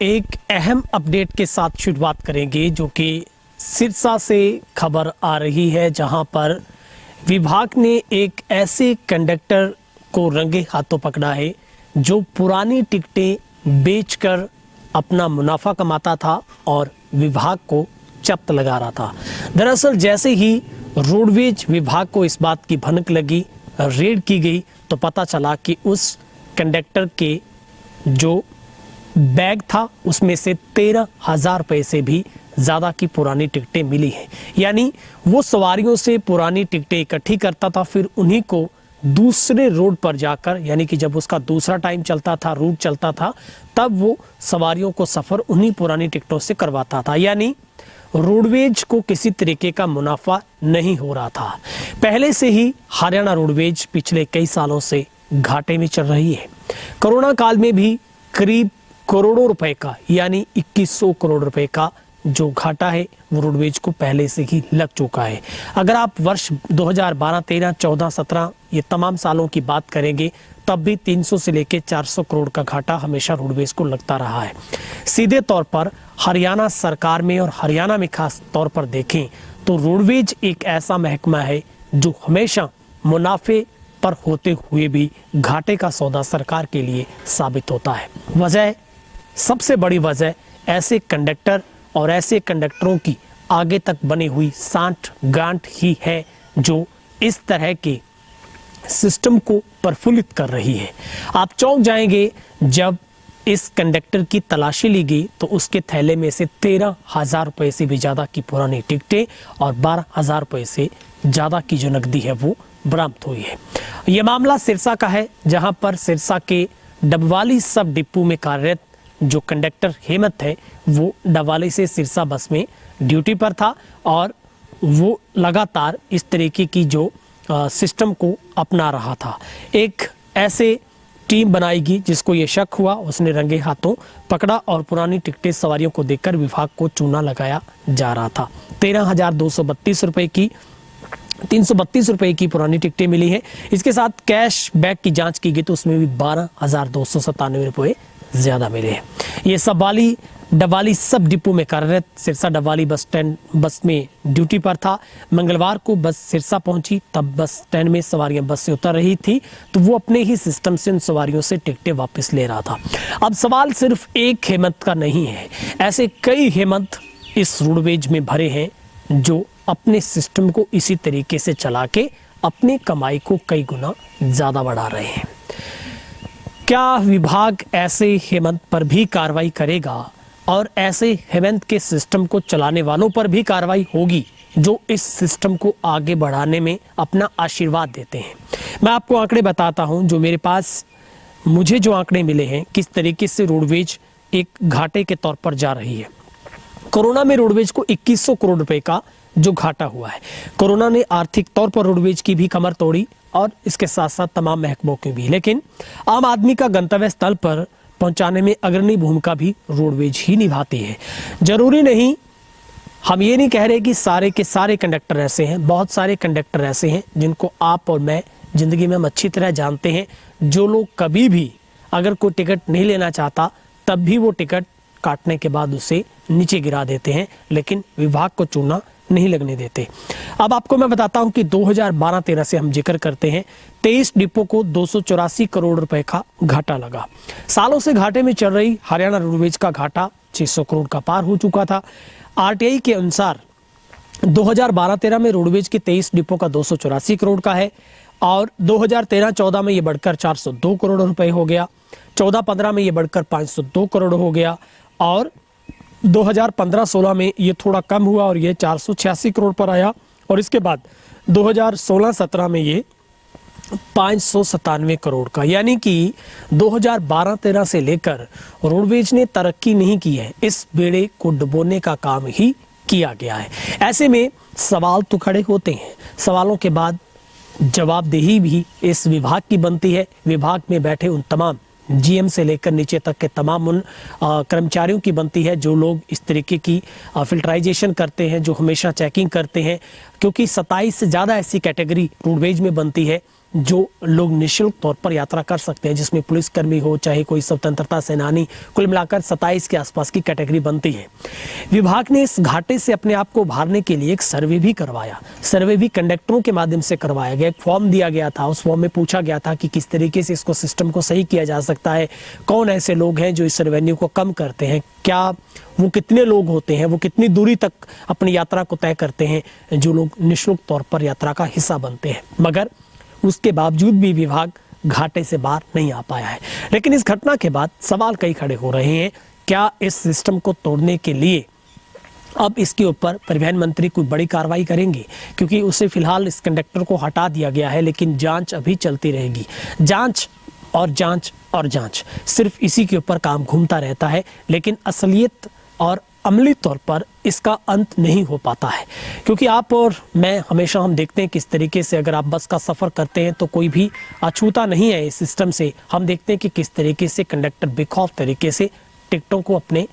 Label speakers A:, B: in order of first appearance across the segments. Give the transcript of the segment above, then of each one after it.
A: एक अहम अपडेट के साथ शुरुआत करेंगे जो कि सिरसा से खबर आ रही है, जहां पर विभाग ने एक ऐसे कंडक्टर को रंगे हाथों पकड़ा है जो पुरानी टिकटें बेचकर अपना मुनाफा कमाता था और विभाग को चप्त लगा रहा था। दरअसल जैसे ही रोडवेज विभाग को इस बात की भनक लगी, रेड की गई, तो पता चला कि उस कंडक्टर के जो बैग था उसमें से 13,000 रुपये से भी ज़्यादा की पुरानी टिकटें मिली हैं। यानी वो सवारियों से पुरानी टिकटें इकट्ठी करता था, फिर उन्हीं को दूसरे रोड पर जाकर, यानी कि जब उसका दूसरा टाइम चलता था, रूट चलता था, तब वो सवारियों को सफ़र उन्हीं पुरानी टिकटों से करवाता था। यानी रोडवेज को किसी तरीके का मुनाफा नहीं हो रहा था। पहले से ही हरियाणा रोडवेज पिछले कई सालों से घाटे में चल रही है। कोरोना काल में भी करीब करोड़ों रुपए का, यानी 2100 करोड़ रुपए का जो घाटा है वो रोडवेज को पहले से ही लग चुका है। अगर आप वर्ष 2012, 13, 14, 17 ये तमाम सालों की बात करेंगे, तब भी 300 से लेकर 400 करोड़ का घाटा हमेशा रोडवेज को लगता रहा है। सीधे तौर पर हरियाणा सरकार में और हरियाणा में खास तौर पर देखें तो रोडवेज एक ऐसा महकमा है जो हमेशा मुनाफे पर होते हुए भी घाटे का सौदा सरकार के लिए साबित होता है। वजह, सबसे बड़ी वजह ऐसे कंडक्टर और ऐसे कंडक्टरों की आगे तक बनी हुई सांठ गांठ ही है जो इस तरह के सिस्टम को प्रफुल्लित कर रही है। आप चौंक जाएंगे जब इस कंडक्टर की तलाशी ली गई तो उसके थैले में से 13,000 रुपये से भी ज़्यादा की पुरानी टिकटें और 12,000 रुपये से ज़्यादा की जो नकदी है वो बरामद हुई है। ये मामला सिरसा का है, जहां पर सिरसा के डबवाली सब डिपो में कार्यरत जो कंडक्टर हेमंत है वो डबवाली से सिरसा बस में ड्यूटी पर था और वो लगातार इस तरीके की जो सिस्टम को अपना रहा था। एक ऐसे टीम बनाएगी जिसको ये शक हुआ, उसने रंगे हाथों पकड़ा और पुरानी टिकटें सवारियों को देकर विभाग को चूना लगाया जा रहा था। 13,232 रुपये की 332 रुपये की पुरानी टिकटें मिली हैं। इसके साथ कैश बैक की जांच की गई तो उसमें भी 12,297 रुपये ज़्यादा मिले हैं। ये सब डबवाली सब डिपो में कार्यरत Sirsa Dabwali bus stand bus में ड्यूटी पर था। मंगलवार को बस सिरसा पहुंची, तब बस स्टैंड में सवारियां बस से उतर रही थी तो वो अपने ही सिस्टम से उन सवारियों से टिकटें वापस ले रहा था। अब सवाल सिर्फ एक हेमंत का नहीं है, ऐसे कई हेमंत इस रोडवेज में भरे हैं जो अपने सिस्टम को इसी तरीके से चला के अपनी कमाई को कई गुना ज़्यादा बढ़ा रहे हैं। क्या विभाग ऐसे हेमंत पर भी कार्रवाई करेगा और ऐसे हेमंत के सिस्टम को चलाने वालों पर भी कार्रवाई होगी जो इस सिस्टम को आगे बढ़ाने में अपना आशीर्वाद देते हैं? मैं आपको आंकड़े बताता हूं जो मेरे पास, मुझे जो आंकड़े मिले हैं किस तरीके से रोडवेज एक घाटे के तौर पर जा रही है। कोरोना में रोडवेज को 2100 करोड़ रुपए का जो घाटा हुआ है। कोरोना ने आर्थिक तौर पर रोडवेज की भी कमर तोड़ी और इसके साथ साथ तमाम महकमों की भी, लेकिन आम आदमी का गंतव्य स्थल पर पहुंचाने में अग्रणी भूमिका भी रोडवेज ही निभाती है। जरूरी नहीं, हम ये नहीं कह रहे कि सारे के सारे कंडक्टर ऐसे हैं। बहुत सारे कंडक्टर ऐसे हैं जिनको आप और मैं जिंदगी में हम अच्छी तरह जानते हैं, जो लोग कभी भी अगर कोई टिकट नहीं लेना चाहता तब भी वो टिकट काटने के बाद उसे नीचे गिरा देते हैं, लेकिन विभाग को चूना नहीं लगने देते। अब आपको मैं बताता हूं कि 2012-13 से हम जिक्र करते हैं, 23 डिपो को 284 करोड़ रुपए का घाटा लगा। सालों से घाटे में चल रही हरियाणा रोडवेज का घाटा 600 करोड़ का पार हो चुका था। आरटीआई के अनुसार 2012-13 में रोडवेज के 23 डिपो का 284 करोड़ का है और 2013-14 में ये बढ़कर 402 करोड़ रुपए हो गया। 14-15 में ये बढ़कर 502 करोड़ हो गया और 2015-16 में ये थोड़ा कम हुआ और ये 486 करोड़ पर आया और इसके बाद 2016-17 में ये 597 करोड़ का, यानी कि 2012-13 से लेकर रोडवेज ने तरक्की नहीं की है, इस बेड़े को डुबोने का काम ही किया गया है। ऐसे में सवाल तो खड़े होते हैं, सवालों के बाद जवाबदेही भी इस विभाग की बनती है। विभाग में बैठे उन तमाम जीएम से लेकर नीचे तक के तमाम उन कर्मचारियों की बनती है जो लोग इस तरीके की फिल्टराइजेशन करते हैं, जो हमेशा चेकिंग करते हैं, क्योंकि 27 से ज़्यादा ऐसी कैटेगरी रोडवेज में बनती है जो लोग निःशुल्क तौर पर यात्रा कर सकते हैं, जिसमें पुलिसकर्मी हो चाहे कोई स्वतंत्रता सेनानी, कुल मिलाकर 27 के आसपास की कैटेगरी बनती है। विभाग ने इस घाटे से अपने आप को उभारने के लिए एक सर्वे भी करवाया। सर्वे भी कंडक्टरों के माध्यम से करवाया गया। एक फॉर्म दिया गया था, उस फॉर्म में पूछा गया था कि किस तरीके से इसको सिस्टम को सही किया जा सकता है, कौन ऐसे लोग हैं जो इस रेवेन्यू को कम करते हैं, क्या वो कितने लोग होते हैं, वो कितनी दूरी तक अपनी यात्रा को तय करते हैं, जो लोग निःशुल्क तौर पर यात्रा का हिस्सा बनते हैं। मगर उसके बावजूद भी विभाग घाटे से बाहर नहीं आ पाया है। लेकिन इस घटना के बाद सवाल कई खड़े हो रहे हैं, क्या इस सिस्टम को तोड़ने के लिए अब इसके ऊपर परिवहन मंत्री कोई बड़ी कार्रवाई करेंगे? क्योंकि उसे फिलहाल इस कंडक्टर को हटा दिया गया है, लेकिन जांच अभी चलती रहेगी। जांच और जांच और जांच, सिर्फ इसी के ऊपर काम घूमता रहता है, लेकिन असलियत और अमली तौर पर इसका अंत नहीं हो पाता है। क्योंकि आप और मैं हमेशा हम देखते हैं किस तरीके से अगर आप बस का सफ़र करते हैं तो कोई भी अछूता नहीं है इस सिस्टम से। हम देखते हैं कि किस तरीके से कंडक्टर बेखौफ तरीके से टिकटों को अपने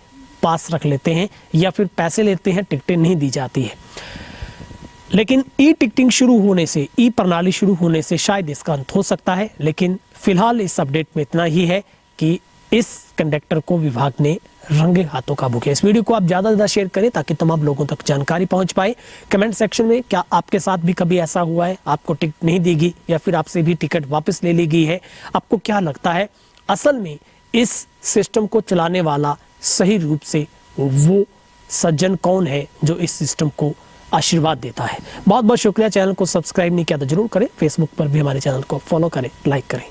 A: पास रख लेते हैं या फिर पैसे लेते हैं, टिकटें नहीं दी जाती है। लेकिन ई टिकटिंग शुरू होने से, ई प्रणाली शुरू होने से शायद इसका अंत हो सकता है। लेकिन फिलहाल इस अपडेट में इतना ही है कि इस कंडक्टर को विभाग ने रंगे हाथों काबू किया। इस वीडियो को आप ज़्यादा से ज़्यादा शेयर करें ताकि तमाम लोगों तक जानकारी पहुंच पाए। कमेंट सेक्शन में क्या आपके साथ भी कभी ऐसा हुआ है, आपको टिकट नहीं दी गई या फिर आपसे भी टिकट वापस ले ली गई है? आपको क्या लगता है असल में इस सिस्टम को चलाने वाला सही रूप से वो सज्जन कौन है जो इस सिस्टम को आशीर्वाद देता है? बहुत बहुत शुक्रिया। चैनल को सब्सक्राइब नहीं किया तो जरूर करें। फेसबुक पर भी हमारे चैनल को फॉलो करें, लाइक करें।